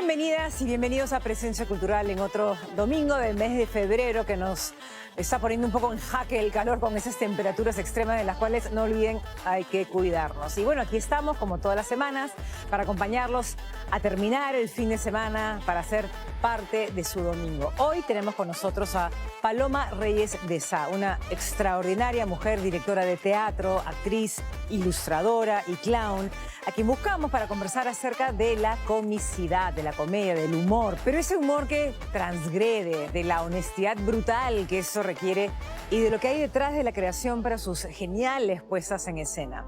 Bienvenidas y bienvenidos a Presencia Cultural en otro domingo del mes de febrero que nos está poniendo un poco en jaque el calor con esas temperaturas extremas de las cuales, no olviden, hay que cuidarnos. Y bueno, aquí estamos como todas las semanas para acompañarlos a terminar el fin de semana, para ser parte de su domingo. Hoy tenemos con nosotros a Paloma Reyes de Sá, una extraordinaria mujer, directora de teatro, actriz, ilustradora y clown, a quien buscamos para conversar acerca de la comicidad, de la comedia, del humor, pero ese humor que transgrede, de la honestidad brutal que eso requiere y de lo que hay detrás de la creación para sus geniales puestas en escena.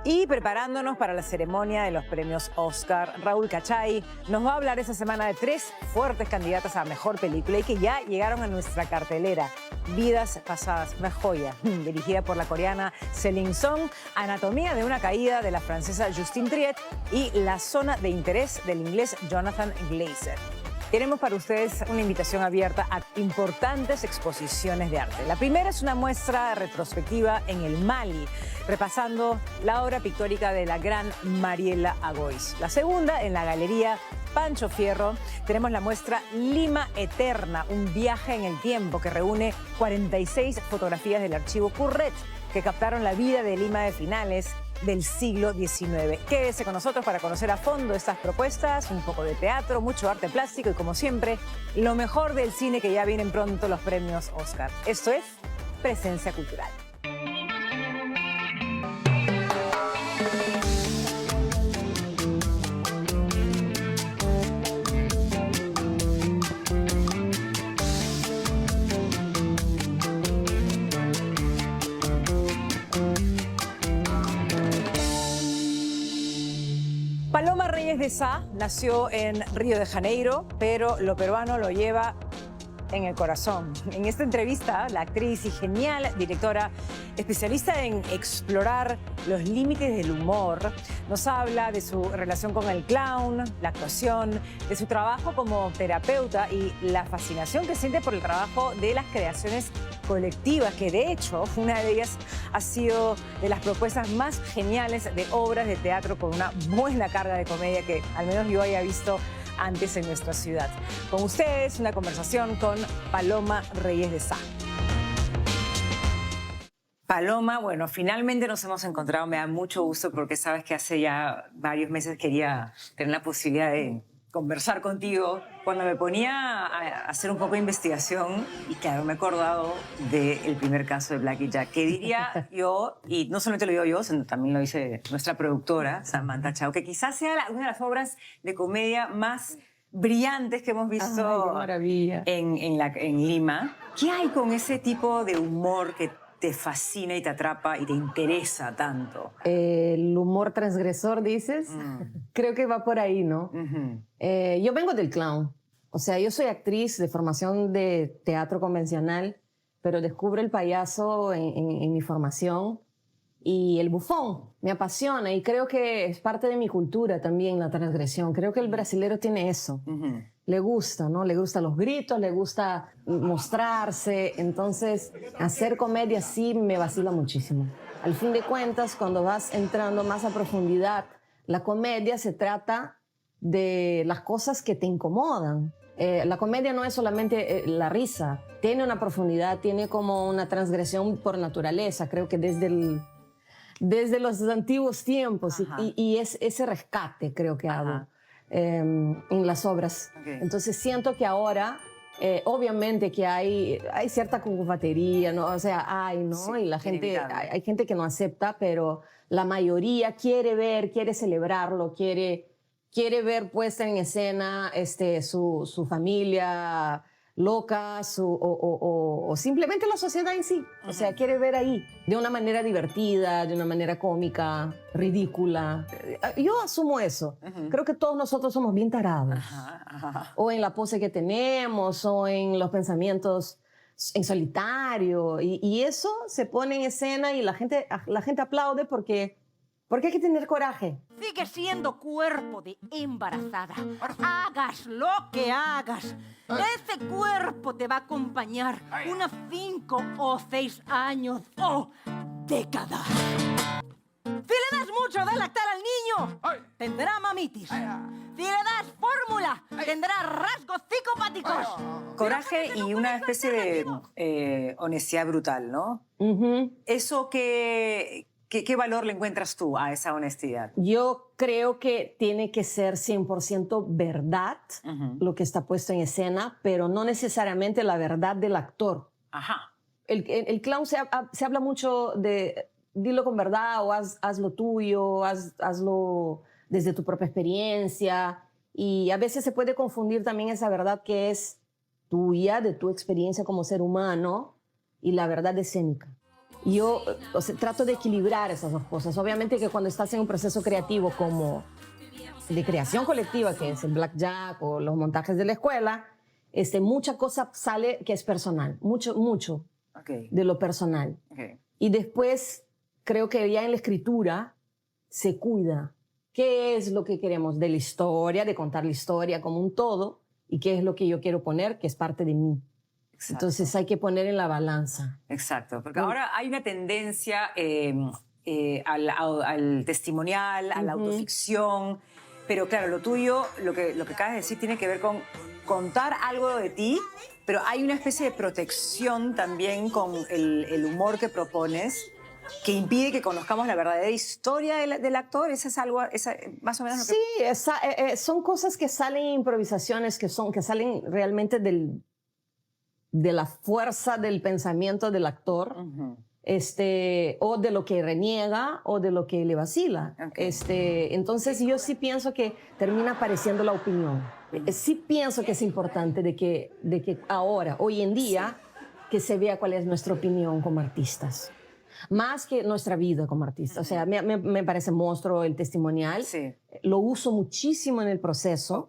Y preparándonos para la ceremonia de los premios Oscar, Raúl Cachay nos va a hablar esta semana de 3 fuertes candidatas a Mejor Película y que ya llegaron a nuestra cartelera. Vidas Pasadas, una joya, dirigida por la coreana Celine Song, Anatomía de una caída de la francesa Justine Triet y La zona de interés del inglés Jonathan Glazer. Tenemos para ustedes una invitación abierta a importantes exposiciones de arte. La primera es una muestra retrospectiva en el Mali, repasando la obra pictórica de la gran Mariela Agois. La segunda, en la Galería Pancho Fierro, tenemos la muestra Lima Eterna, un viaje en el tiempo que reúne 46 fotografías del archivo Curret que captaron la vida de Lima de finales del siglo XIX. Quédese con nosotros para conocer a fondo estas propuestas, un poco de teatro, mucho arte plástico y, como siempre, lo mejor del cine, que ya vienen pronto los premios Oscar. Esto es Presencia Cultural. Paloma Reyes de Sá nació en Río de Janeiro, pero lo peruano lo lleva en el corazón. En esta entrevista, la actriz y genial directora, especialista en explorar los límites del humor, nos habla de su relación con el clown, la actuación, de su trabajo como terapeuta y la fascinación que siente por el trabajo de las creaciones colectivas, que de hecho una de ellas ha sido de las propuestas más geniales de obras de teatro con una buena carga de comedia que al menos yo haya visto antes en nuestra ciudad. Con ustedes, una conversación con Paloma Reyes de Sá. Paloma, bueno, finalmente nos hemos encontrado, me da mucho gusto porque sabes que hace ya varios meses quería tener la posibilidad de conversar contigo. Cuando me ponía a hacer un poco de investigación, y claro, me he acordado del primer caso de Black y Jack, que diría yo, y no solamente lo digo yo, sino también lo dice nuestra productora, Samantha Chao, que quizás sea una de las obras de comedia más brillantes que hemos visto. ¡Qué maravilla! En Lima. ¿Qué hay con ese tipo de humor que te fascina y te atrapa y te interesa tanto? El humor transgresor, dices. Creo que va por ahí, ¿no? Yo vengo del clown. O sea, yo soy actriz de formación de teatro convencional, pero descubro el payaso en mi formación. Y el bufón me apasiona y creo que es parte de mi cultura también, la transgresión. Creo que el brasilero tiene eso. Le gusta, ¿no? Le gustan los gritos, le gusta mostrarse. Entonces, hacer comedia sí me vacila muchísimo. Al fin de cuentas, cuando vas entrando más a profundidad, la comedia se trata de las cosas que te incomodan. La comedia no es solamente la risa, tiene una profundidad, tiene como una transgresión por naturaleza. Creo que desde los antiguos tiempos, y es ese rescate creo que hago en las obras. Entonces siento que ahora, obviamente que hay cierta congobatería, ¿no? O sea, ¿no? Sí, y la gente, hay gente que no acepta, pero la mayoría quiere celebrarlo, quiere ver puesta en escena su familia loca, o simplemente la sociedad en sí. O sea, quiere ver ahí de una manera divertida, de una manera cómica, ridícula. Yo asumo eso. Creo que todos nosotros somos bien tarados. O en la pose que tenemos, o en los pensamientos en solitario. Y eso se pone en escena y la gente aplaude porque hay que tener coraje. Sigue siendo cuerpo de embarazada. Hagas lo que hagas. Ese cuerpo te va a acompañar unos 5 o 6 años o décadas. Si le das mucho de lactar al niño, tendrá mamitis. Si le das fórmula, tendrá rasgos psicopáticos. Coraje y una especie de honestidad brutal, ¿no? ¿Eso qué valor le encuentras tú a esa honestidad? Yo creo que tiene que ser 100% verdad lo que está puesto en escena, pero no necesariamente la verdad del actor. Ajá. El clown se habla mucho de dilo con verdad o haz lo tuyo, hazlo desde tu propia experiencia. Y a veces se puede confundir también esa verdad que es tuya, de tu experiencia como ser humano, y la verdad escénica. Yo trato de equilibrar esas dos cosas. Obviamente que cuando estás en un proceso creativo como de creación colectiva, que es el blackjack o los montajes de la escuela, mucha cosa sale que es personal, mucho de lo personal. Y después creo que ya en la escritura se cuida qué es lo que queremos de la historia, de contar la historia como un todo, y qué es lo que yo quiero poner, que es parte de mí. Exacto. Entonces hay que poner en la balanza. Exacto, porque ahora hay una tendencia al testimonial, a la autoficción, pero claro, lo tuyo, lo que acabas de decir, tiene que ver con contar algo de ti, pero hay una especie de protección también con el humor que propones, que impide que conozcamos la verdadera historia del actor. ¿Eso es algo, más o menos lo que...? Sí, son cosas que salen, improvisaciones que salen realmente de la fuerza del pensamiento del actor, o de lo que reniega o de lo que le vacila. Entonces yo sí pienso que termina apareciendo la opinión. Sí pienso que es importante de que ahora, hoy en día, que se vea cuál es nuestra opinión como artistas. Más que nuestra vida como artista. O sea, me parece monstruo el testimonial. Sí. Lo uso muchísimo en el proceso,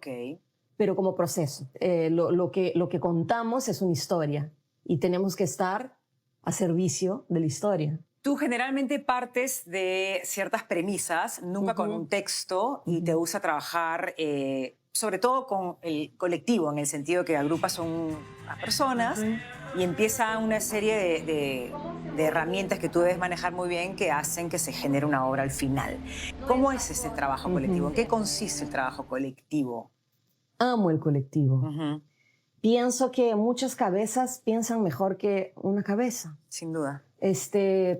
pero como proceso. Lo que contamos es una historia y tenemos que estar a servicio de la historia. Tú generalmente partes de ciertas premisas, nunca con un texto, y te gusta trabajar sobre todo con el colectivo, en el sentido que agrupas a personas y empieza una serie de herramientas que tú debes manejar muy bien que hacen que se genere una obra al final. ¿Cómo es ese trabajo colectivo? ¿En qué consiste el trabajo colectivo? Amo el colectivo. Pienso que muchas cabezas piensan mejor que una cabeza. Sin duda.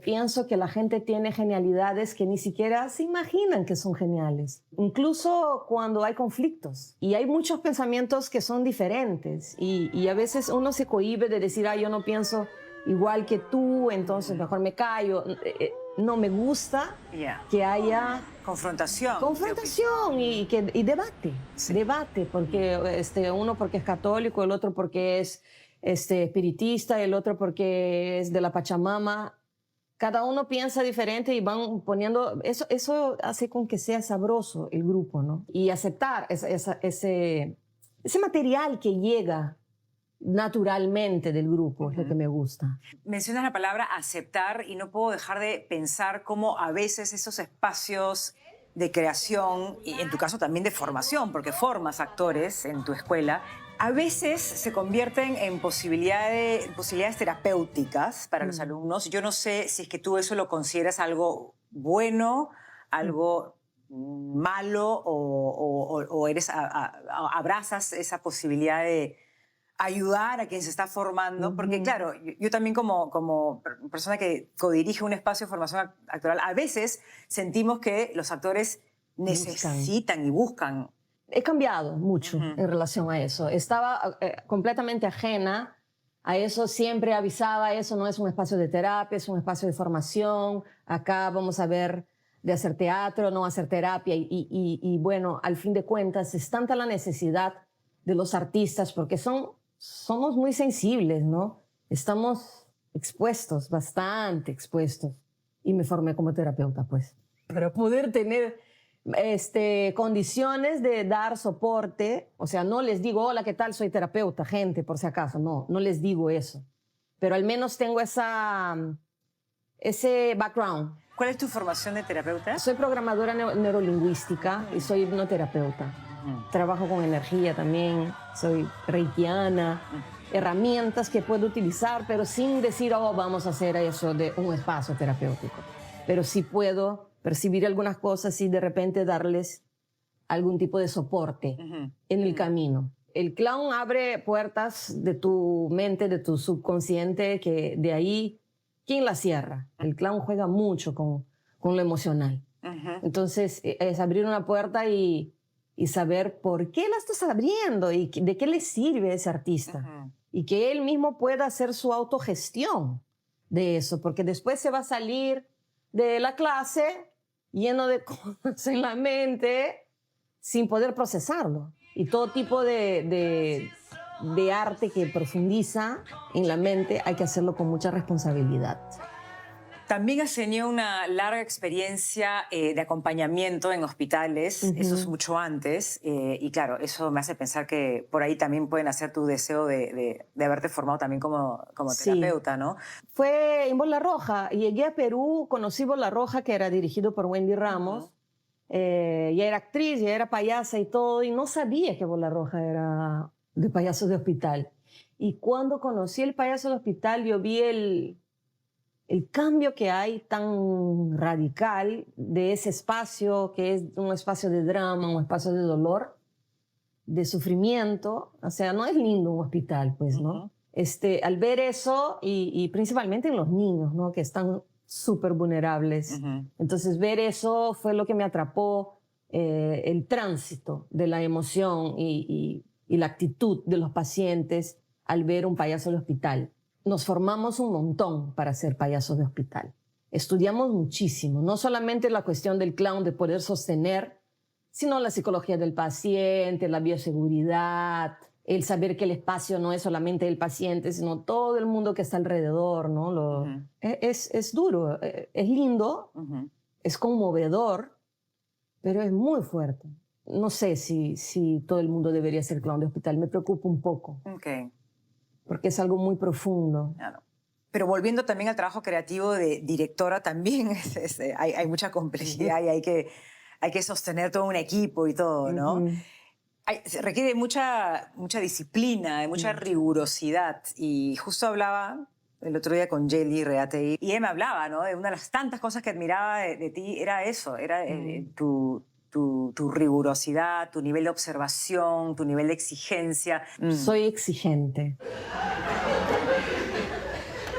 Pienso que la gente tiene genialidades que ni siquiera se imaginan que son geniales. Incluso cuando hay conflictos. Y hay muchos pensamientos que son diferentes. Y a veces uno se cohíbe de decir, yo no pienso igual que tú, entonces mejor me callo. No me gusta que haya confrontación y debate. Sí. Debate, porque uno porque es católico, el otro porque es espiritista, el otro porque es de la Pachamama. Cada uno piensa diferente y van poniendo... Eso hace con que sea sabroso el grupo, ¿no? Y aceptar ese material que llega naturalmente del grupo, es lo que me gusta. Mencionas la palabra aceptar y no puedo dejar de pensar cómo a veces esos espacios de creación, y en tu caso también de formación, porque formas actores en tu escuela, a veces se convierten en posibilidades terapéuticas para los alumnos. Yo no sé si es que tú eso lo consideras algo bueno, algo malo, o abrazas esa posibilidad de ayudar a quien se está formando, porque claro, yo también como persona que codirige un espacio de formación actoral, a veces sentimos que los actores necesitan y buscan. He cambiado mucho en relación a eso. Estaba completamente ajena a eso, siempre avisaba, eso no es un espacio de terapia, es un espacio de formación, acá vamos a ver de hacer teatro, no hacer terapia, y bueno, al fin de cuentas es tanta la necesidad de los artistas, porque somos muy sensibles, ¿no? Estamos expuestos, bastante expuestos. Y me formé como terapeuta, pues. Para poder tener condiciones de dar soporte, o sea, no les digo, hola, ¿qué tal? Soy terapeuta, gente, por si acaso. No les digo eso. Pero al menos tengo ese background. ¿Cuál es tu formación de terapeuta? Soy programadora neurolingüística y soy hipnoterapeuta. Trabajo con energía también, soy reikiana, herramientas que puedo utilizar, pero sin decir, vamos a hacer eso de un espacio terapéutico. Pero sí puedo percibir algunas cosas y de repente darles algún tipo de soporte en el camino. El clown abre puertas de tu mente, de tu subconsciente, que de ahí, ¿quién la cierra? El clown juega mucho con lo emocional. Entonces, es abrir una puerta y saber por qué la estás abriendo y de qué le sirve a ese artista. Y que él mismo pueda hacer su autogestión de eso, porque después se va a salir de la clase lleno de cosas en la mente sin poder procesarlo. Y todo tipo de arte que profundiza en la mente hay que hacerlo con mucha responsabilidad. También has tenido una larga experiencia de acompañamiento en hospitales, eso es mucho antes, y claro, eso me hace pensar que por ahí también pueden hacer tu deseo de haberte formado también como terapeuta, ¿no? Fue en Bola Roja. Llegué a Perú, conocí Bola Roja, que era dirigido por Wendy Ramos. Ya era actriz, ya era payasa y todo, y no sabía que Bola Roja era de payasos de hospital. Y cuando conocí el payaso de hospital, yo vi el cambio que hay tan radical de ese espacio, que es un espacio de drama, un espacio de dolor, de sufrimiento. O sea, no es lindo un hospital, pues, ¿no? Al ver eso, y principalmente en los niños, ¿no? Que están súper vulnerables. Entonces, ver eso fue lo que me atrapó, el tránsito de la emoción y la actitud de los pacientes al ver un payaso de hospital. Nos formamos un montón para ser payasos de hospital. Estudiamos muchísimo, no solamente la cuestión del clown de poder sostener, sino la psicología del paciente, la bioseguridad, el saber que el espacio no es solamente el paciente, sino todo el mundo que está alrededor, ¿no? Es duro, es lindo, es conmovedor, pero es muy fuerte. No sé si todo el mundo debería ser clown de hospital, me preocupa un poco. Okay. Porque es algo muy profundo. Claro. Pero volviendo también al trabajo creativo de directora, también hay mucha complejidad y hay que sostener todo un equipo y todo, ¿no? Se requiere mucha disciplina, mucha rigurosidad. Y justo hablaba el otro día con Yeli Reatey y ella me hablaba, ¿no? De una de las tantas cosas que admiraba de ti era eso, era tu rigurosidad, tu nivel de observación, tu nivel de exigencia. Soy exigente.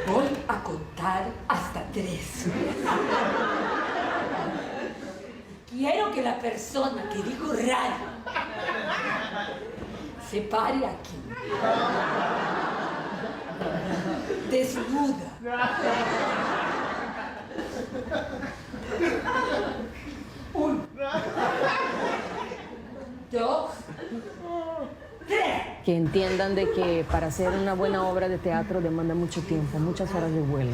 Voy a contar hasta 3. Quiero que la persona que dijo raro se pare aquí. Desnuda. 1, 2, 3. Que entiendan de que para hacer una buena obra de teatro demanda mucho tiempo, muchas horas de vuelo.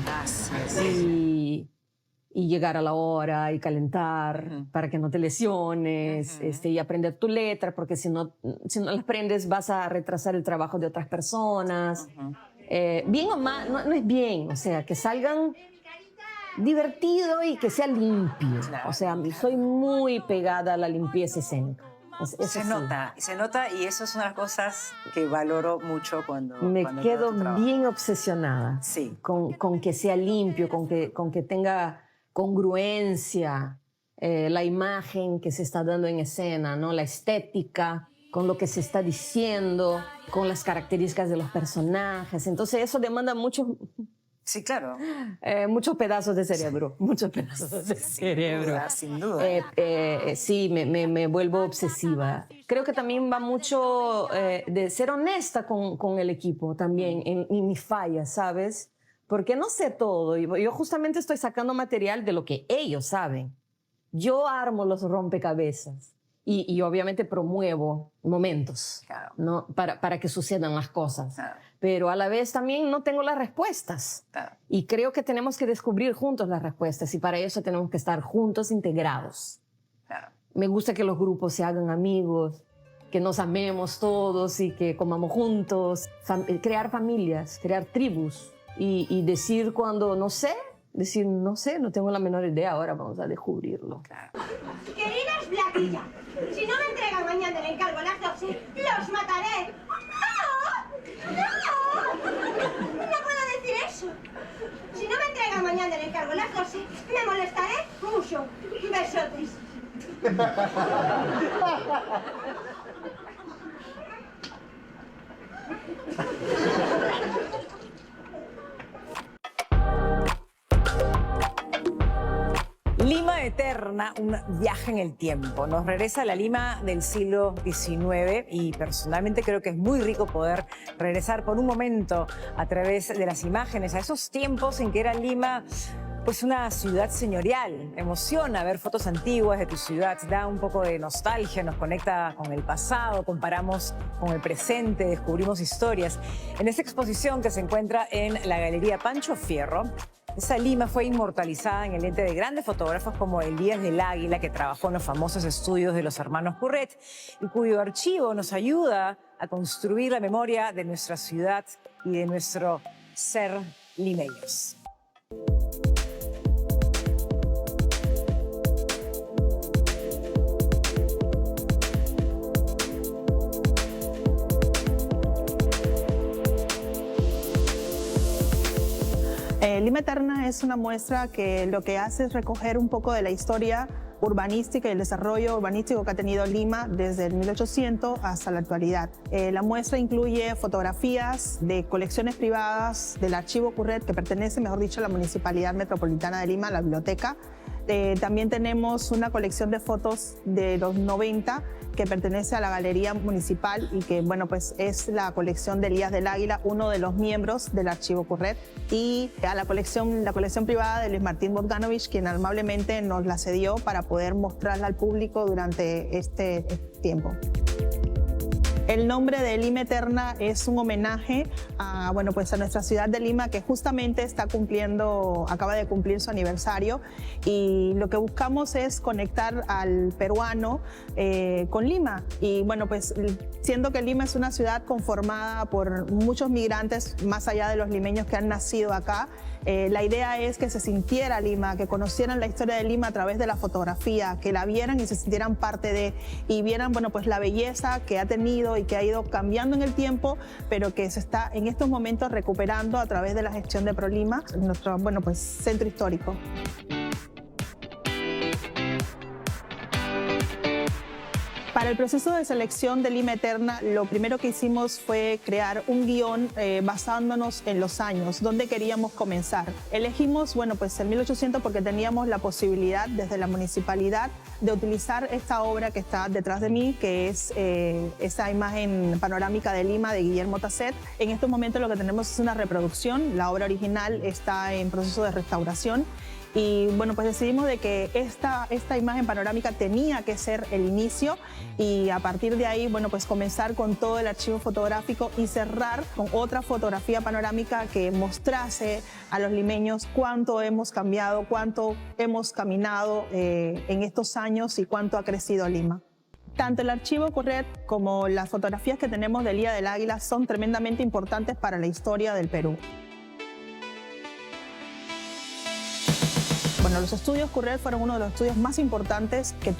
Y llegar a la hora y calentar para que no te lesiones, y aprender tu letra, porque si no la aprendes vas a retrasar el trabajo de otras personas. Bien o mal, no es bien, o sea, que salgan divertido y que sea limpio. O sea, soy muy pegada a la limpieza escénica. Se nota y eso es una de las cosas que valoro mucho cuando me quedo veo tu trabajo. bien obsesionada con que sea limpio, con que tenga congruencia, la imagen que se está dando en escena, ¿no? La estética, con lo que se está diciendo, con las características de los personajes. Entonces eso demanda mucho... Sí, claro. Muchos pedazos de cerebro, muchos pedazos de cerebro. Sin duda. Sí, me vuelvo obsesiva. Creo que también va mucho de ser honesta con el equipo también, en mis fallas, ¿sabes? Porque no sé todo. Yo justamente estoy sacando material de lo que ellos saben. Yo armo los rompecabezas y obviamente promuevo momentos, claro, ¿no? para que sucedan las cosas. Claro. Pero a la vez también no tengo las respuestas. Claro. Y creo que tenemos que descubrir juntos las respuestas y para eso tenemos que estar juntos, integrados. Claro. Me gusta que los grupos se hagan amigos, que nos amemos todos y que comamos juntos, crear familias, crear tribus y decir cuando no sé, no tengo la menor idea, ahora vamos a descubrirlo. Claro. Queridas Blatilla, si no me entregan mañana el encargo a las 12, los mataré. ¡No! No puedo decir eso. Si no me entregan mañana el encargo a las 12, me molestaré mucho. Besotes. Lima Eterna, un viaje en el tiempo. Nos regresa a la Lima del siglo XIX y personalmente creo que es muy rico poder regresar por un momento a través de las imágenes a esos tiempos en que era Lima pues una ciudad señorial. Emociona ver fotos antiguas de tu ciudad, da un poco de nostalgia, nos conecta con el pasado, comparamos con el presente, descubrimos historias. En esta exposición que se encuentra en la Galería Pancho Fierro, esa Lima fue inmortalizada en el lente de grandes fotógrafos como Elías del Águila, que trabajó en los famosos estudios de los hermanos Curret y cuyo archivo nos ayuda a construir la memoria de nuestra ciudad y de nuestro ser limeños. Lima Eterna es una muestra que lo que hace es recoger un poco de la historia urbanística y el desarrollo urbanístico que ha tenido Lima desde el 1800 hasta la actualidad. La muestra incluye fotografías de colecciones privadas del Archivo Curret, que pertenece, mejor dicho, a la Municipalidad Metropolitana de Lima, la biblioteca. También tenemos una colección de fotos de los 90 que pertenece a la Galería Municipal y que, bueno, pues es la colección de Elías del Águila, uno de los miembros del Archivo Curret, y a la colección privada de Luis Martín Bogdanovich, quien amablemente nos la cedió para poder mostrarla al público durante este tiempo. El nombre de Lima Eterna es un homenaje a, bueno, pues a nuestra ciudad de Lima, que justamente acaba de cumplir su aniversario, y lo que buscamos es conectar al peruano con Lima. Y bueno, pues siendo que Lima es una ciudad conformada por muchos migrantes, más allá de los limeños que han nacido acá, la idea es que se sintiera Lima, que conocieran la historia de Lima a través de la fotografía, que la vieran y se sintieran parte de, y vieran, bueno, pues la belleza que ha tenido y que ha ido cambiando en el tiempo, pero que se está en estos momentos recuperando a través de la gestión de ProLima, nuestro, bueno, pues centro histórico. Para el proceso de selección de Lima Eterna, lo primero que hicimos fue crear un guión basándonos en los años, dónde queríamos comenzar. Elegimos, bueno, pues el 1800 porque teníamos la posibilidad desde la municipalidad de utilizar esta obra que está detrás de mí, que es esa imagen panorámica de Lima de Guillermo Tasset. En estos momentos lo que tenemos es una reproducción, la obra original está en proceso de restauración. Y bueno, pues decidimos de que esta imagen panorámica tenía que ser el inicio, y a partir de ahí, bueno, pues comenzar con todo el archivo fotográfico y cerrar con otra fotografía panorámica que mostrase a los limeños cuánto hemos cambiado, cuánto hemos caminado en estos años y cuánto ha crecido Lima. Tanto el Archivo Curret como las fotografías que tenemos de Elías del Águila son tremendamente importantes para la historia del Perú. Bueno, los estudios Curret fueron uno de los estudios más importantes que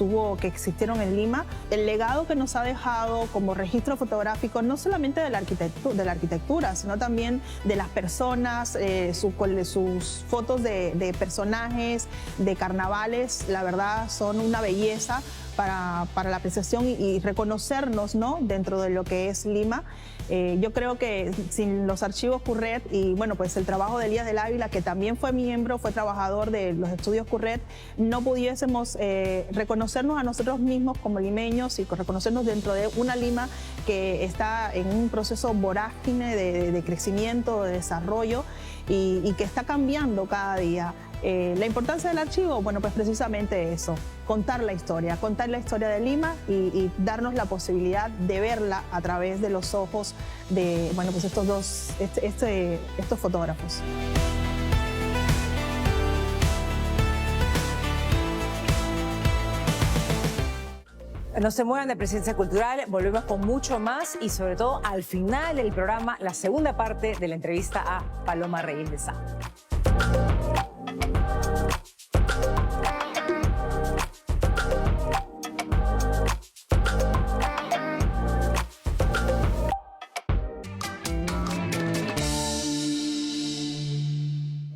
existieron en Lima. El legado que nos ha dejado como registro fotográfico, no solamente de la arquitectura, sino también de las personas, sus fotos de personajes, de carnavales, la verdad son una belleza para la apreciación y reconocernos, ¿no?, dentro de lo que es Lima. Yo creo que sin los archivos Curret y bueno, pues el trabajo de Elías del Águila, que también fue trabajador de los estudios Curret, no pudiésemos reconocernos a nosotros mismos como limeños y reconocernos dentro de una Lima que está en un proceso vorágine de crecimiento, de desarrollo y que está cambiando cada día. La importancia del archivo, bueno, pues precisamente eso, contar la historia de Lima y darnos la posibilidad de verla a través de los ojos de, bueno, pues estos fotógrafos. No se muevan de Presencia Cultural, volvemos con mucho más y sobre todo al final del programa, la segunda parte de la entrevista a Paloma Reyes de Sá.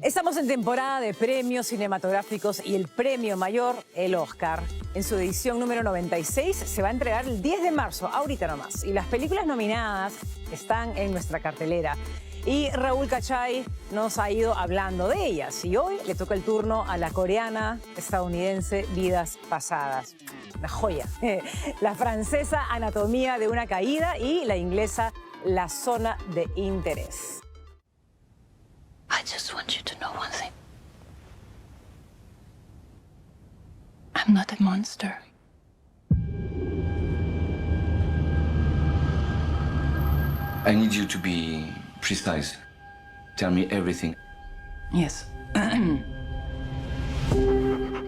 Estamos en temporada de premios cinematográficos y el premio mayor, el Oscar, en su edición número 96, se va a entregar el 10 de marzo, ahorita nomás. Y las películas nominadas están en nuestra cartelera. Y Raúl Cachay nos ha ido hablando de ellas. Y hoy le toca el turno a la coreana estadounidense Vidas Pasadas. Una joya. La francesa Anatomía de una caída y la inglesa La Zona de Interés. I just want you to know one thing. I'm not a monster. I need you to be precise. Tell me everything. Yes.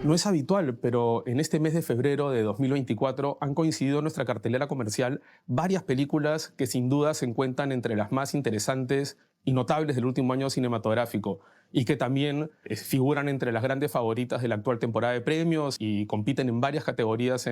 No es habitual, pero en este mes de febrero de 2024 han coincidido en nuestra cartelera comercial varias películas que sin duda se encuentran entre las más interesantes y notables del último año cinematográfico y que también figuran entre las grandes favoritas de la actual temporada de premios y compiten en varias categorías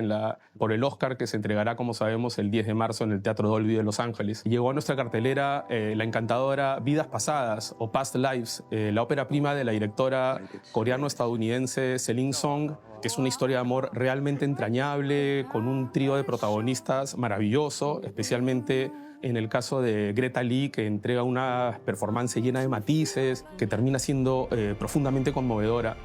por el Oscar que se entregará, como sabemos, el 10 de marzo en el Teatro Dolby de Los Ángeles. Llegó a nuestra cartelera la encantadora Vidas Pasadas o Past Lives, la ópera prima de la directora coreano-estadounidense Celine Song, que es una historia de amor realmente entrañable, con un trío de protagonistas maravilloso, especialmente en el caso de Greta Lee, que entrega una performance llena de matices, que termina siendo profundamente conmovedora.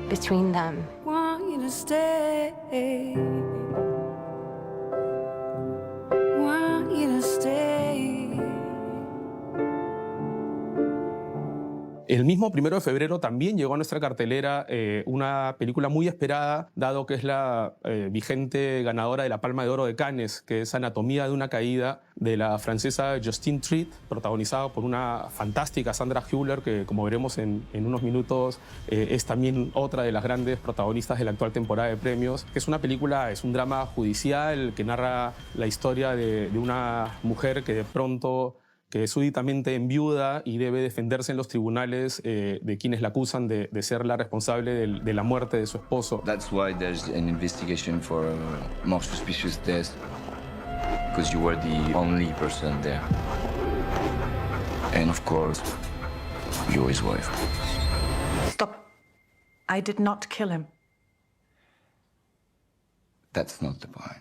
Between them. Want you to stay. Want you to stay. El mismo 1 de febrero también llegó a nuestra cartelera una película muy esperada, dado que es la vigente ganadora de la Palma de Oro de Cannes, que es Anatomía de una caída, de la francesa Justine Triet, protagonizada por una fantástica Sandra Hüller, que como veremos en unos minutos es también otra de las grandes protagonistas de la actual temporada de premios, que es una película, es un drama judicial que narra la historia de una mujer que de pronto que súbitamente enviuda y debe defenderse en los tribunales de quienes la acusan de ser la responsable de la muerte de su esposo. That's why there's an investigation for a more suspicious death. Because you were the only person there. And of course, you're his wife. Stop. I did not kill him. That's not the point.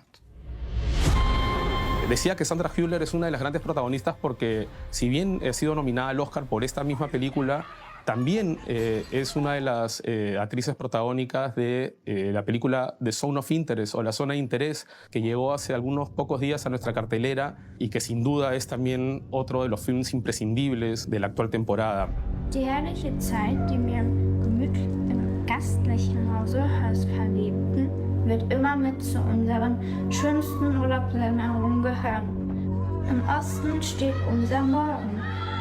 Decía que Sandra Hüller es una de las grandes protagonistas porque, si bien ha sido nominada al Oscar por esta misma película, también es una de las actrices protagónicas de la película The Zone of Interest o La Zona de Interés, que llegó hace algunos pocos días a nuestra cartelera y que sin duda es también otro de los films imprescindibles de la actual temporada. Die herrliche Zeit, die mir gemütlich im gastlichen Hause Hörs verlebten, wird immer mit zu unseren schönsten Urlaubserinnerungen gehören. Im Osten steht unser Morgen.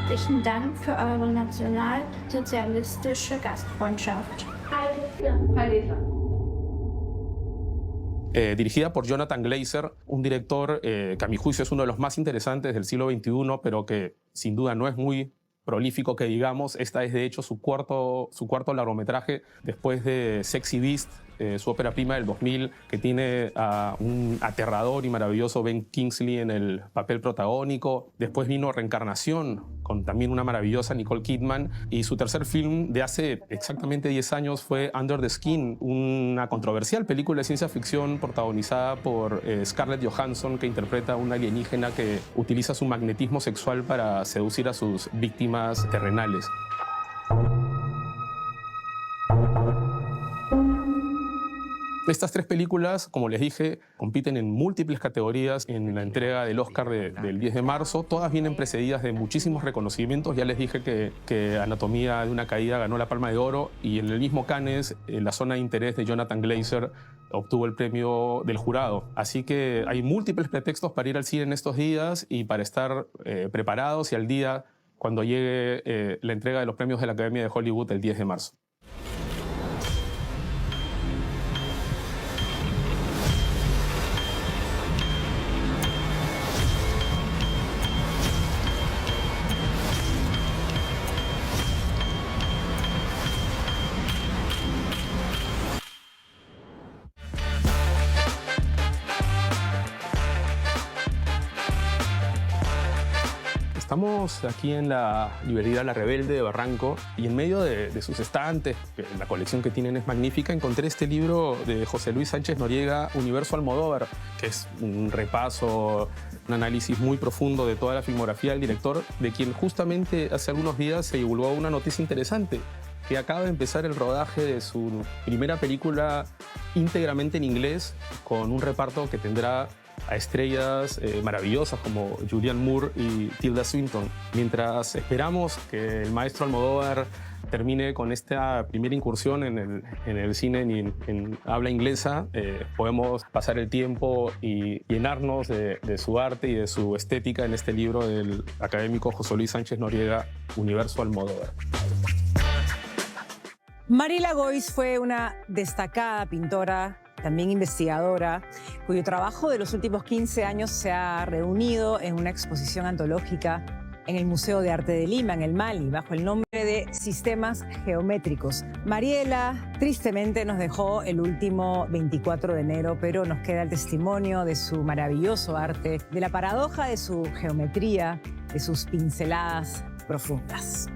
Herzlichen Dank für eure nationalsozialistische Gastfreundschaft. Dirigida por Jonathan Glazer, un director que a mi juicio es uno de los más interesantes del siglo XXI, pero que sin duda no es muy prolífico que digamos. Esta es de hecho su cuarto largometraje después de Sexy Beast, su ópera prima del 2000, que tiene a un aterrador y maravilloso Ben Kingsley en el papel protagónico. Después vino Reencarnación, con también una maravillosa Nicole Kidman. Y su tercer film de hace exactamente 10 años fue Under the Skin, una controversial película de ciencia ficción protagonizada por Scarlett Johansson, que interpreta a una alienígena que utiliza su magnetismo sexual para seducir a sus víctimas terrenales. Estas tres películas, como les dije, compiten en múltiples categorías en la entrega del Oscar del 10 de marzo. Todas vienen precedidas de muchísimos reconocimientos. Ya les dije que Anatomía de una caída ganó la Palma de Oro y en el mismo Cannes, en La Zona de Interés de Jonathan Glazer, obtuvo el premio del jurado. Así que hay múltiples pretextos para ir al cine en estos días y para estar preparados y al día cuando llegue la entrega de los premios de la Academia de Hollywood el 10 de marzo. Estamos aquí en la librería La Rebelde de Barranco y en medio de sus estantes, que la colección que tienen es magnífica, encontré este libro de José Luis Sánchez Noriega, Universo Almodóvar, que es un repaso, un análisis muy profundo de toda la filmografía del director, de quien justamente hace algunos días se divulgó una noticia interesante, que acaba de empezar el rodaje de su primera película íntegramente en inglés, con un reparto que tendrá a estrellas maravillosas como Julianne Moore y Tilda Swinton. Mientras esperamos que el maestro Almodóvar termine con esta primera incursión en el cine en habla inglesa, podemos pasar el tiempo y llenarnos de su arte y de su estética en este libro del académico José Luis Sánchez Noriega, Universo Almodóvar. Mariela Goiz fue una destacada pintora, también investigadora, cuyo trabajo de los últimos 15 años se ha reunido en una exposición antológica en el Museo de Arte de Lima, en el Mali, bajo el nombre de Sistemas Geométricos. Mariela tristemente nos dejó el último 24 de enero, pero nos queda el testimonio de su maravilloso arte, de la paradoja de su geometría, de sus pinceladas profundas.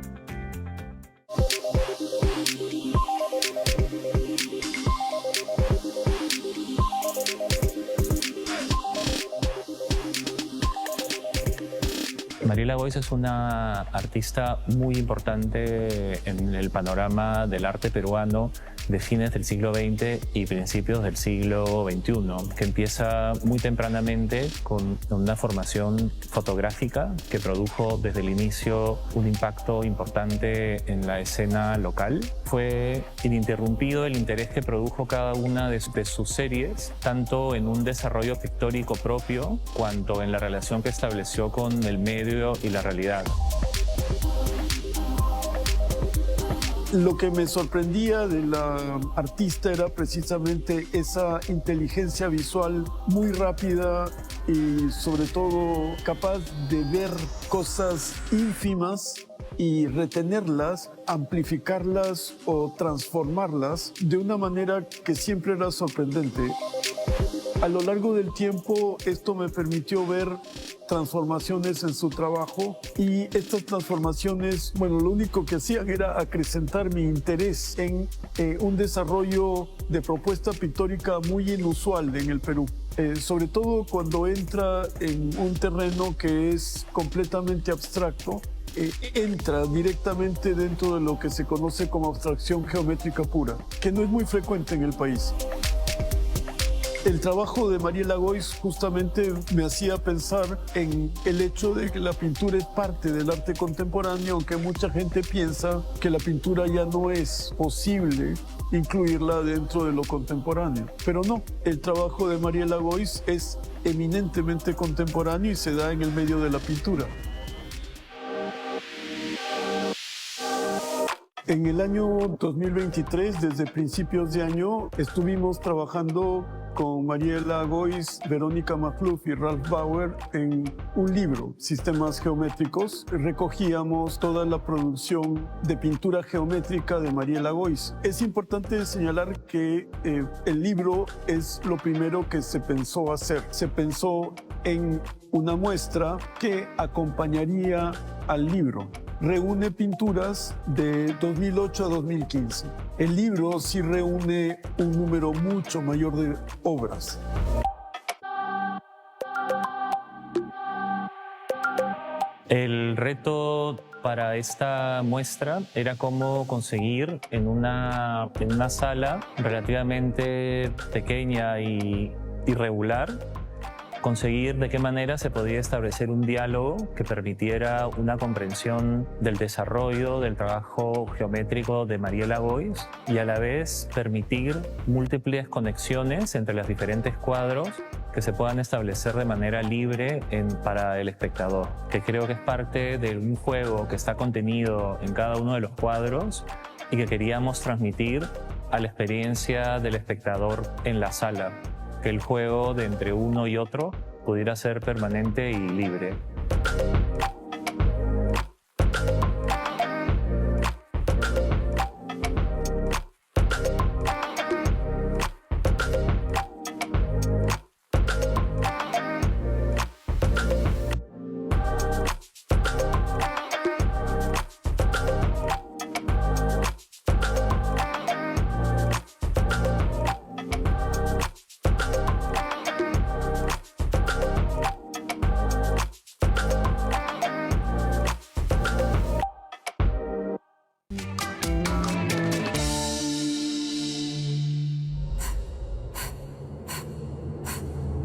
Mariela Goiz es una artista muy importante en el panorama del arte peruano de fines del siglo XX y principios del siglo XXI, que empieza muy tempranamente con una formación fotográfica que produjo desde el inicio un impacto importante en la escena local. Fue ininterrumpido el interés que produjo cada una de sus series, tanto en un desarrollo pictórico propio, cuanto en la relación que estableció con el medio y la realidad. Lo que me sorprendía de la artista era precisamente esa inteligencia visual muy rápida y sobre todo capaz de ver cosas ínfimas y retenerlas, amplificarlas o transformarlas de una manera que siempre era sorprendente. A lo largo del tiempo esto me permitió ver transformaciones en su trabajo y estas transformaciones, bueno, lo único que hacían era acrecentar mi interés en un desarrollo de propuesta pictórica muy inusual en el Perú. Sobre todo cuando entra en un terreno que es completamente abstracto, entra directamente dentro de lo que se conoce como abstracción geométrica pura, que no es muy frecuente en el país. El trabajo de Mariela Goiz justamente me hacía pensar en el hecho de que la pintura es parte del arte contemporáneo, aunque mucha gente piensa que la pintura ya no es posible incluirla dentro de lo contemporáneo. Pero no, el trabajo de Mariela Goiz es eminentemente contemporáneo y se da en el medio de la pintura. En el año 2023, desde principios de año, estuvimos trabajando con Mariela Goiz, Verónica Makhlouf y Ralph Bauer en un libro, Sistemas Geométricos. Recogíamos toda la producción de pintura geométrica de Mariela Goiz. Es importante señalar que el libro es lo primero que se pensó hacer. Se pensó en una muestra que acompañaría al libro. Reúne pinturas de 2008 a 2015. El libro sí reúne un número mucho mayor de obras. El reto para esta muestra era cómo conseguir en una sala relativamente pequeña y irregular, conseguir de qué manera se podía establecer un diálogo que permitiera una comprensión del desarrollo del trabajo geométrico de Mariela Goiz y a la vez permitir múltiples conexiones entre los diferentes cuadros que se puedan establecer de manera libre para el espectador, que creo que es parte de un juego que está contenido en cada uno de los cuadros y que queríamos transmitir a la experiencia del espectador en la sala, que el juego de entre uno y otro pudiera ser permanente y libre.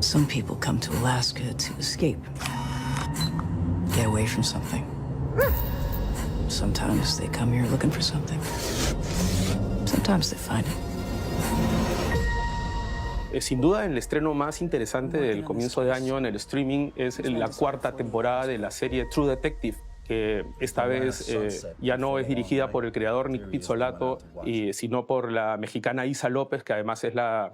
Some people come to Alaska to escape, get away from something. Sometimes they come here looking for something. Sometimes they find it. Sin duda, el estreno más interesante del comienzo de año en el streaming es la cuarta temporada de la serie True Detective, que esta vez ya no es dirigida por el creador Nick Pizzolatto, sino por la mexicana Issa López, que además es la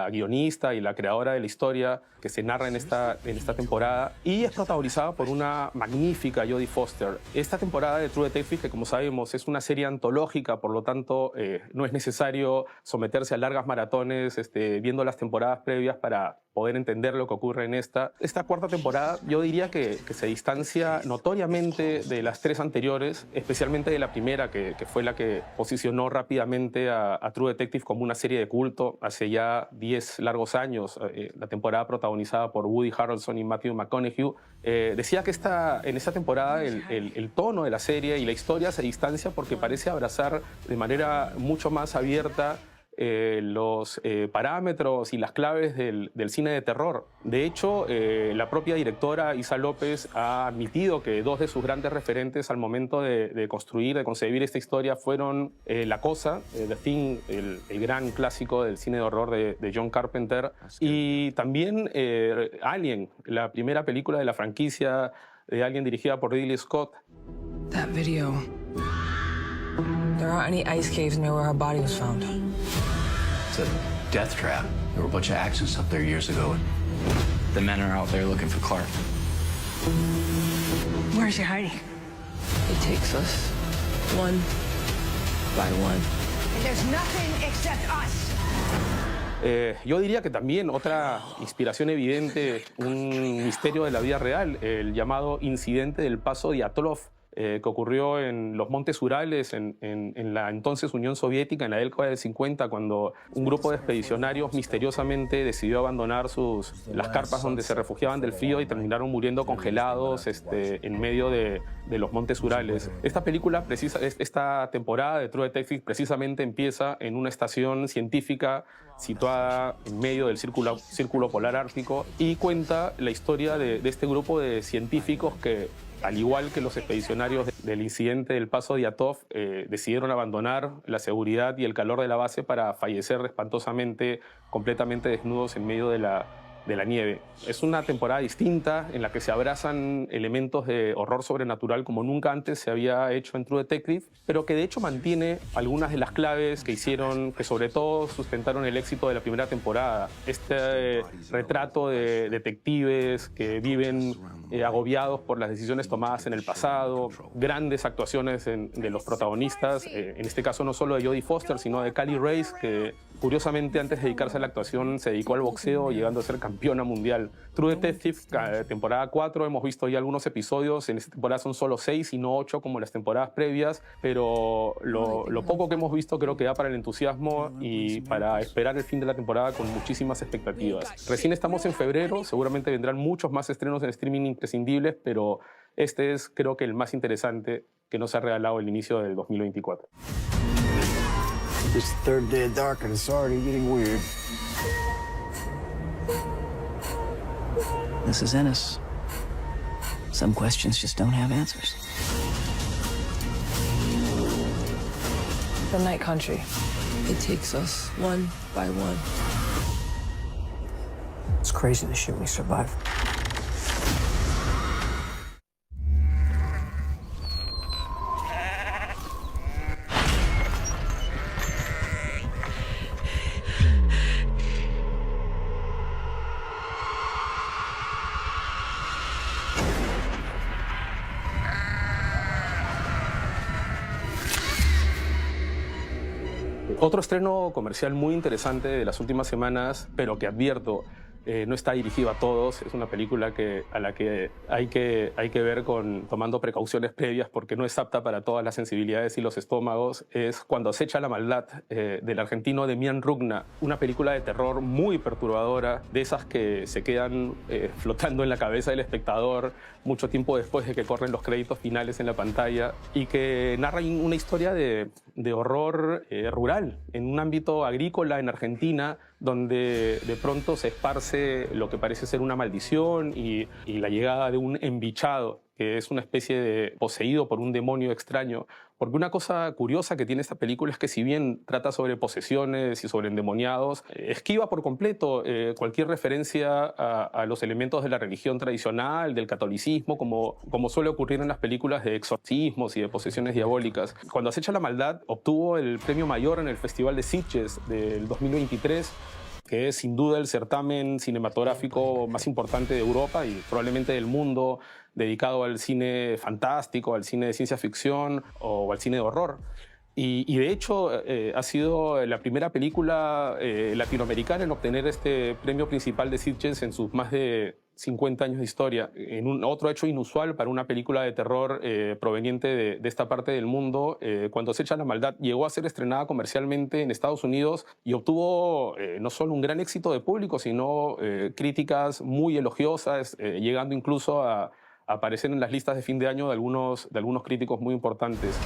guionista y la creadora de la historia que se narra en esta temporada, y es protagonizada por una magnífica Jodie Foster. Esta temporada de True Detective, que como sabemos es una serie antológica, por lo tanto no es necesario someterse a largas maratones viendo las temporadas previas para poder entender lo que ocurre en esta cuarta temporada. Yo diría que se distancia notoriamente de las tres anteriores, especialmente de la primera, que fue la que posicionó rápidamente a True Detective como una serie de culto hace ya 10 largos años, la temporada protagonizada por Woody Harrelson y Matthew McConaughey. Decía que en esta temporada el tono de la serie y la historia se distancia porque parece abrazar de manera mucho más abierta los parámetros y las claves del cine de terror. De hecho, la propia directora Issa López ha admitido que dos de sus grandes referentes al momento de concebir esta historia fueron La Cosa, The Thing, el gran clásico del cine de horror de John Carpenter, y también Alien, la primera película de la franquicia de Alien dirigida por Ridley Scott. That video. There aren't any ice caves near where her body was found. It's a death trap. There were a bunch of accidents up there years ago. The men are out there looking for Clark. Where's she hiding? It takes us one by one. There's nothing except us. Yo diría que también otra inspiración evidente, un misterio de la vida real, el llamado incidente del Paso Diatlov, que ocurrió en los Montes Urales, en la entonces Unión Soviética, en la década del 50, cuando un grupo de expedicionarios misteriosamente decidió abandonar las carpas donde se refugiaban del frío y terminaron muriendo congelados en medio de los Montes Urales. Esta temporada de True Detective precisamente empieza en una estación científica situada en medio del círculo polar ártico y cuenta la historia de este grupo de científicos que, al igual que los expedicionarios del incidente del Paso Diatlov, decidieron abandonar la seguridad y el calor de la base para fallecer espantosamente, completamente desnudos en medio de la nieve. Es una temporada distinta en la que se abrazan elementos de horror sobrenatural como nunca antes se había hecho en True Detective, pero que de hecho mantiene algunas de las claves que sobre todo sustentaron el éxito de la primera temporada. Este retrato de detectives que viven agobiados por las decisiones tomadas en el pasado, grandes actuaciones de los protagonistas, en este caso no solo de Jodie Foster, sino de Cally Race, que curiosamente antes de dedicarse a la actuación se dedicó al boxeo, llegando a ser campeona mundial. True Detective, temporada 4, hemos visto ya algunos episodios, en esta temporada son solo 6 y no 8 como las temporadas previas, pero lo poco que hemos visto creo que da para el entusiasmo y para esperar el fin de la temporada con muchísimas expectativas. Recién estamos en febrero, seguramente vendrán muchos más estrenos en streaming imprescindibles, pero este es creo que el más interesante que nos ha regalado el inicio del 2024. It's the third day of dark and it's already getting weird. This is Ennis. Some questions just don't have answers. The Night Country. It takes us one by one. It's crazy the shit we survived. Otro estreno comercial muy interesante de las últimas semanas, pero que advierto, no está dirigido a todos. Es una película a la que hay que ver tomando precauciones previas porque no es apta para todas las sensibilidades y los estómagos. Es Cuando acecha la maldad, del argentino Demián Rugna. Una película de terror muy perturbadora, de esas que se quedan flotando en la cabeza del espectador mucho tiempo después de que corren los créditos finales en la pantalla y que narra una historia de de horror rural, en un ámbito agrícola en Argentina, donde de pronto se esparce lo que parece ser una maldición y la llegada de un embichado, que es una especie de poseído por un demonio extraño. Porque una cosa curiosa que tiene esta película es que si bien trata sobre posesiones y sobre endemoniados, esquiva por completo cualquier referencia a los elementos de la religión tradicional, del catolicismo, como suele ocurrir en las películas de exorcismos y de posesiones diabólicas. Cuando acecha la maldad obtuvo el premio mayor en el Festival de Sitges del 2023, que es sin duda el certamen cinematográfico más importante de Europa y probablemente del mundo, dedicado al cine fantástico, al cine de ciencia ficción o al cine de horror. Y de hecho ha sido la primera película latinoamericana en obtener este premio principal de Sitges en sus más de 50 años de historia, en otro hecho inusual para una película de terror proveniente de esta parte del mundo. Cuando acecha la maldad llegó a ser estrenada comercialmente en Estados Unidos y obtuvo no solo un gran éxito de público, sino críticas muy elogiosas, llegando incluso a aparecer en las listas de fin de año de algunos críticos muy importantes.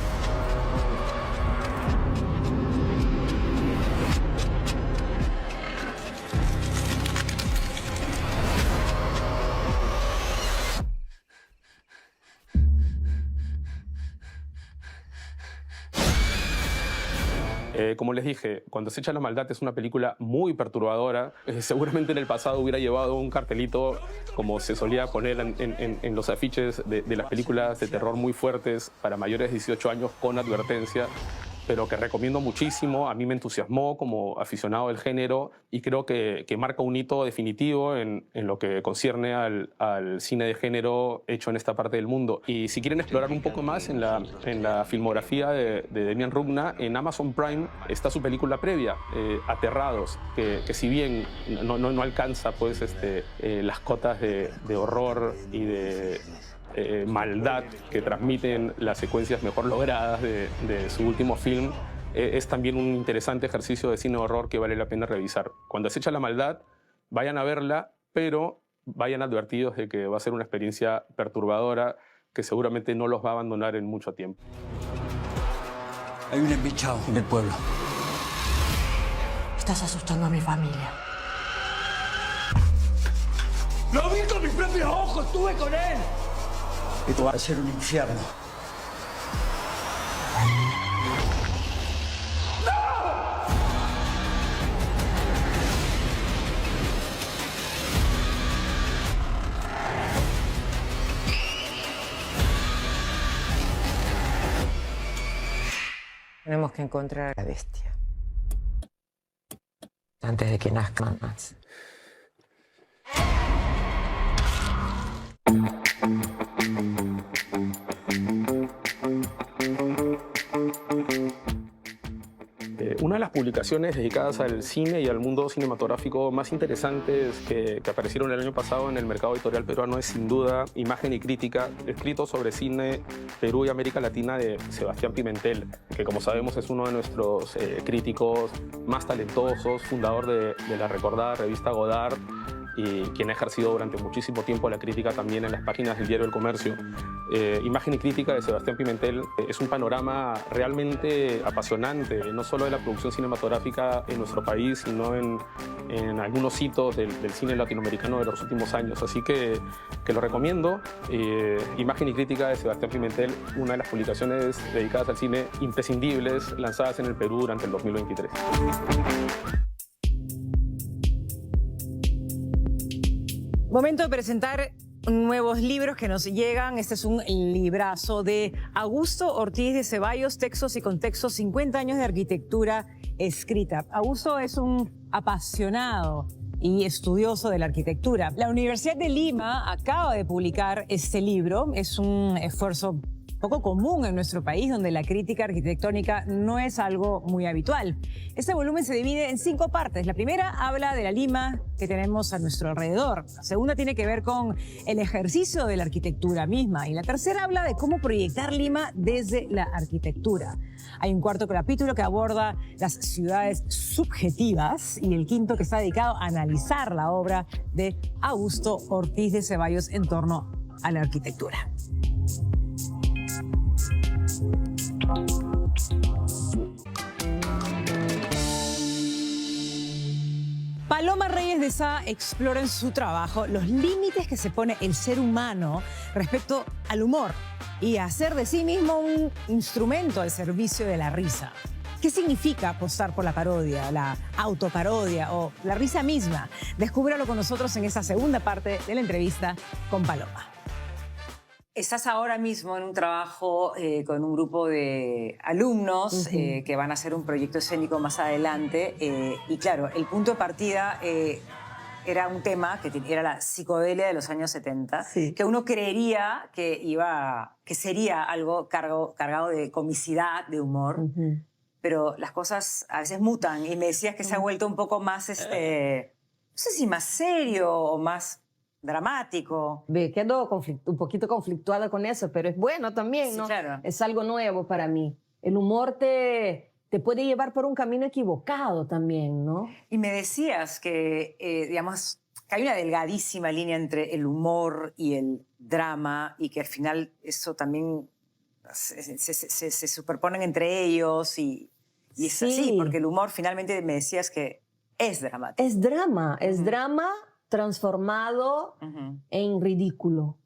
Como les dije, Cuando acecha la maldad es una película muy perturbadora. Seguramente en el pasado hubiera llevado un cartelito, como se solía poner en los afiches de las películas de terror muy fuertes para mayores de 18 años con advertencia, pero que recomiendo muchísimo. A mí me entusiasmó como aficionado del género y creo que marca un hito definitivo en lo que concierne al cine de género hecho en esta parte del mundo. Y si quieren explorar un poco más en la filmografía de Demian Rugna, en Amazon Prime está su película previa, Aterrados, que si bien no alcanza pues, las cotas de horror y de maldad que transmiten las secuencias mejor logradas de su último film, es también un interesante ejercicio de cine de horror que vale la pena revisar. Cuando acecha la maldad, vayan a verla, pero vayan advertidos de que va a ser una experiencia perturbadora que seguramente no los va a abandonar en mucho tiempo. Hay un embichado en el pueblo. Estás asustando a mi familia. ¡Lo vi con mis propios ojos! ¡Estuve con él! Esto va a ser un infierno. Tenemos que encontrar a la bestia. Antes de que nazcan más. Una de las publicaciones dedicadas al cine y al mundo cinematográfico más interesantes que aparecieron el año pasado en el mercado editorial peruano es sin duda Imagen y Crítica, escrito sobre cine, Perú y América Latina, de Sebastián Pimentel, que como sabemos es uno de nuestros críticos más talentosos, fundador de la recordada revista Godard, y quien ha ejercido durante muchísimo tiempo la crítica también en las páginas del diario El Comercio. Imagen y Crítica de Sebastián Pimentel es un panorama realmente apasionante, no solo de la producción cinematográfica en nuestro país, sino en algunos hitos del cine latinoamericano de los últimos años. Así que lo recomiendo. Imagen y Crítica de Sebastián Pimentel, una de las publicaciones dedicadas al cine imprescindibles lanzadas en el Perú durante el 2023. Momento de presentar nuevos libros que nos llegan. Este es un librazo de Augusto Ortiz de Ceballos, Textos y Contextos, 50 años de arquitectura escrita. Augusto es un apasionado y estudioso de la arquitectura. La Universidad de Lima acaba de publicar este libro. Es un esfuerzo poco común en nuestro país, donde la crítica arquitectónica no es algo muy habitual. Este volumen se divide en 5 partes. La primera habla de la Lima que tenemos a nuestro alrededor. La segunda tiene que ver con el ejercicio de la arquitectura misma. Y la tercera habla de cómo proyectar Lima desde la arquitectura. Hay un cuarto capítulo que aborda las ciudades subjetivas y el quinto que está dedicado a analizar la obra de Augusto Ortiz de Ceballos en torno a la arquitectura. Paloma Reyes de Sá explora en su trabajo los límites que se pone el ser humano respecto al humor y hacer de sí mismo un instrumento al servicio de la risa. ¿Qué significa apostar por la parodia, la autoparodia o la risa misma? Descúbralo con nosotros en esta segunda parte de la entrevista con Paloma. Estás ahora mismo en un trabajo con un grupo de alumnos que van a hacer un proyecto escénico más adelante. Y claro, el punto de partida era un tema que era la psicodelia de los años 70, que uno creería que sería algo cargado de comicidad, de humor. Pero las cosas a veces mutan y me decías que se ha vuelto un poco más, no sé si más serio o más dramático. Me quedo un poquito conflictuada con eso, pero es bueno también, ¿no? Sí, claro. Es algo nuevo para mí. El humor te puede llevar por un camino equivocado también, ¿no? Y me decías que, digamos, que hay una delgadísima línea entre el humor y el drama y que al final eso también se superponen entre ellos y es así, porque el humor finalmente me decías que es dramático. Es drama transformado en ridículo,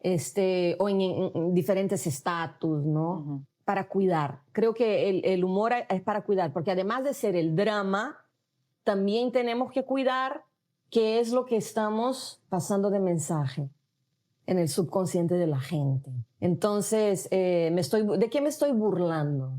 o en diferentes estatus, ¿no? Para cuidar. Creo que el humor es para cuidar, porque además de ser el drama, también tenemos que cuidar qué es lo que estamos pasando de mensaje en el subconsciente de la gente. Entonces, ¿de qué me estoy burlando?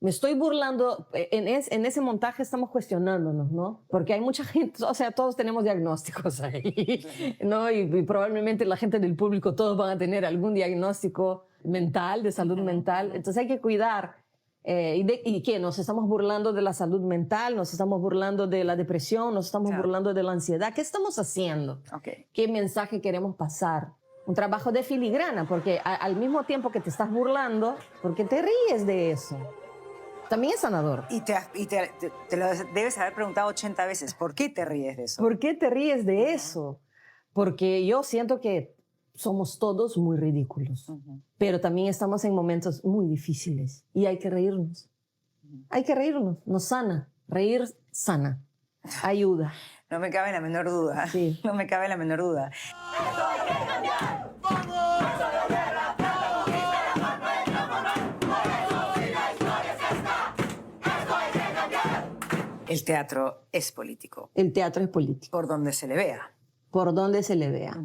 Me estoy burlando, en ese montaje estamos cuestionándonos, ¿no? Porque hay mucha gente, o sea, todos tenemos diagnósticos ahí, ¿no? Y probablemente la gente del público, todos van a tener algún diagnóstico mental, de salud mental. Entonces hay que cuidar. ¿Y qué? ¿Nos estamos burlando de la salud mental? ¿Nos estamos burlando de la depresión? ¿Nos estamos burlando de la ansiedad? ¿Qué estamos haciendo? ¿Qué mensaje queremos pasar? Un trabajo de filigrana, porque al mismo tiempo que te estás burlando, porque te ríes de eso. También es sanador. Y te lo debes haber preguntado 80 veces. ¿Por qué te ríes de eso? ¿Por qué te ríes de eso? Porque yo siento que somos todos muy ridículos. Pero también estamos en momentos muy difíciles. Y hay que reírnos. Hay que reírnos. Nos sana. Reír sana. Ayuda. No me cabe la menor duda. Sí. No me cabe la menor duda. El teatro es político. El teatro es político. Por donde se le vea. Por donde se le vea.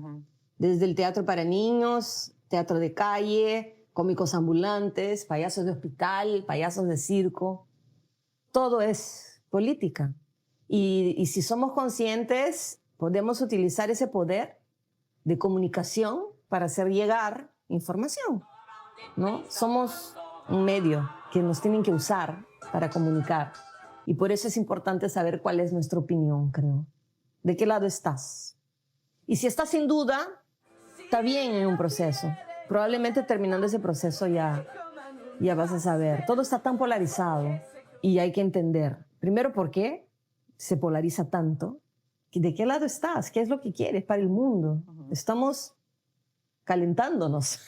Desde el teatro para niños, teatro de calle, cómicos ambulantes, payasos de hospital, payasos de circo. Todo es política. Y si somos conscientes, podemos utilizar ese poder de comunicación para hacer llegar información, ¿no? Somos un medio que nos tienen que usar para comunicar. Y por eso es importante saber cuál es nuestra opinión, creo. ¿De qué lado estás? Y si estás sin duda, está bien en un proceso. Probablemente terminando ese proceso ya vas a saber. Todo está tan polarizado y hay que entender. Primero, ¿por qué se polariza tanto? ¿De qué lado estás? ¿Qué es lo que quieres para el mundo? Estamos calentándonos.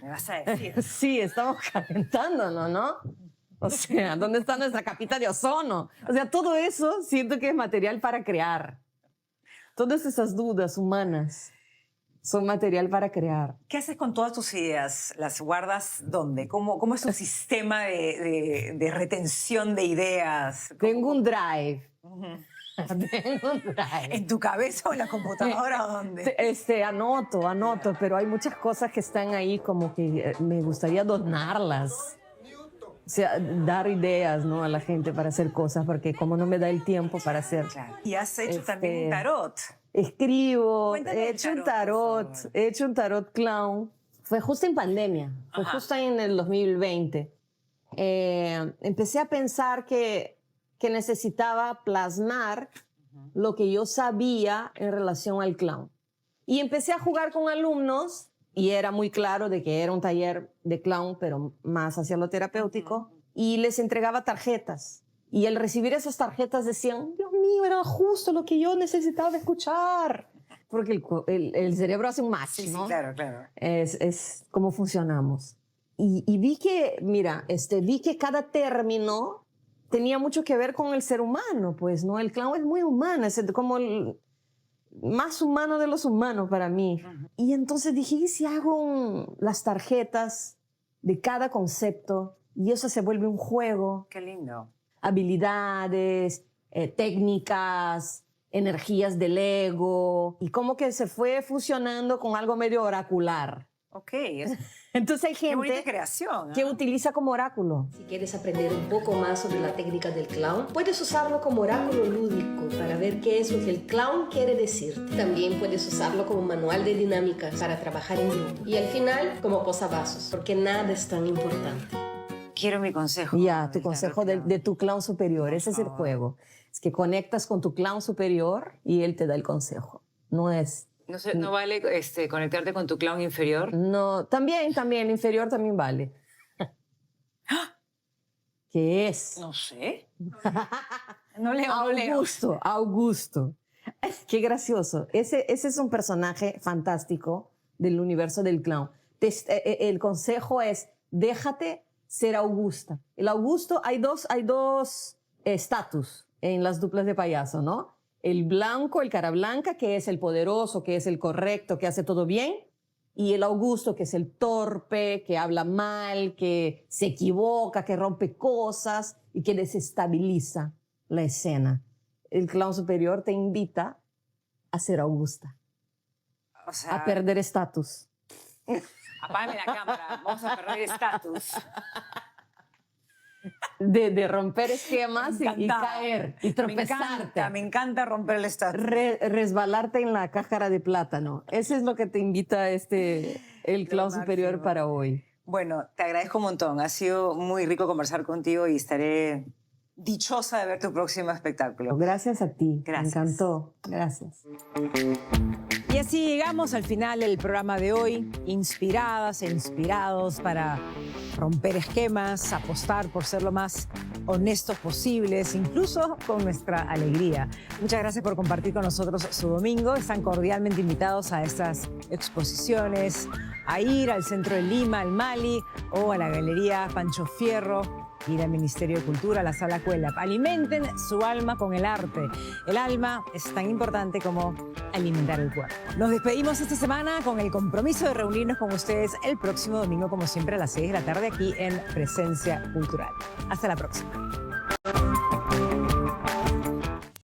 ¿Me vas a decir? Sí, estamos calentándonos, ¿no? O sea, ¿dónde está nuestra capita de ozono? O sea, todo eso siento que es material para crear. Todas esas dudas humanas son material para crear. ¿Qué haces con todas tus ideas? ¿Las guardas dónde? ¿Cómo es tu sistema de retención de ideas? Tengo un drive. Tengo un drive. ¿En tu cabeza o en la computadora o dónde? Anoto, pero hay muchas cosas que están ahí como que me gustaría donarlas. O sea, dar ideas, ¿no? a la gente para hacer cosas, porque como no me da el tiempo para hacer. Claro. Y has hecho también un tarot. Escribo, Cuéntame he hecho un tarot clown. Fue justo en pandemia, fue justo en el 2020. Empecé a pensar que necesitaba plasmar lo que yo sabía en relación al clown. Y empecé a jugar con alumnos. Y era muy claro de que era un taller de clown, pero más hacia lo terapéutico. Y les entregaba tarjetas. Y al recibir esas tarjetas decían, Dios mío, era justo lo que yo necesitaba escuchar. Porque el cerebro hace un match, ¿no? Sí, claro, claro. Es cómo funcionamos. Y vi que, mira, vi que cada término tenía mucho que ver con el ser humano, pues, ¿no? El clown es muy humano, es como el más humano de los humanos para mí. Y entonces dije, ¿y si hago las tarjetas de cada concepto y eso se vuelve un juego? Qué lindo. Habilidades, técnicas, energías del ego, y como que se fue fusionando con algo medio oracular. Ok. Entonces hay Qué bonita gente creación, que utiliza como oráculo. Si quieres aprender un poco más sobre la técnica del clown, puedes usarlo como oráculo lúdico para ver qué es lo que el clown quiere decirte. También puedes usarlo como manual de dinámicas para trabajar en grupo. Y al final, como posavasos, porque nada es tan importante. Quiero mi consejo. Ya, tu consejo de tu clown superior. Ese es el juego. Es que conectas con tu clown superior y él te da el consejo. No es... ¿No vale conectarte con tu clown inferior? No, también, el inferior también vale. ¿Qué es? No sé. No leo. Augusto. Qué gracioso. Ese es un personaje fantástico del universo del clown. El consejo es, déjate ser Augusta. El Augusto, hay dos estatus en las duplas de payaso, ¿no? El blanco, el cara blanca, que es el poderoso, que es el correcto, que hace todo bien. Y el Augusto, que es el torpe, que habla mal, que se equivoca, que rompe cosas y que desestabiliza la escena. El clown superior te invita a ser Augusta. O sea, a perder estatus. Apágame la cámara, vamos a perder estatus. De romper esquemas y caer y tropezarte. Me encanta romper el estatus. Resbalarte en la cáscara de plátano. Eso es lo que te invita el clown superior para hoy. Bueno, te agradezco un montón. Ha sido muy rico conversar contigo y estaré dichosa de ver tu próximo espectáculo. Gracias a ti. Gracias. Me encantó. Gracias. Y así llegamos al final del programa de hoy, inspiradas e inspirados para romper esquemas, apostar por ser lo más honestos posibles, incluso con nuestra alegría. Muchas gracias por compartir con nosotros su domingo. Están cordialmente invitados a estas exposiciones, a ir al Centro de Lima, al Mali, o a la Galería Pancho Fierro, ir al Ministerio de Cultura, a la Sala Cuelap. Alimenten su alma con el arte. El alma es tan importante como alimentar el cuerpo. Nos despedimos esta semana con el compromiso de reunirnos con ustedes el próximo domingo, como siempre, a las 6 de la tarde aquí en Presencia Cultural. Hasta la próxima.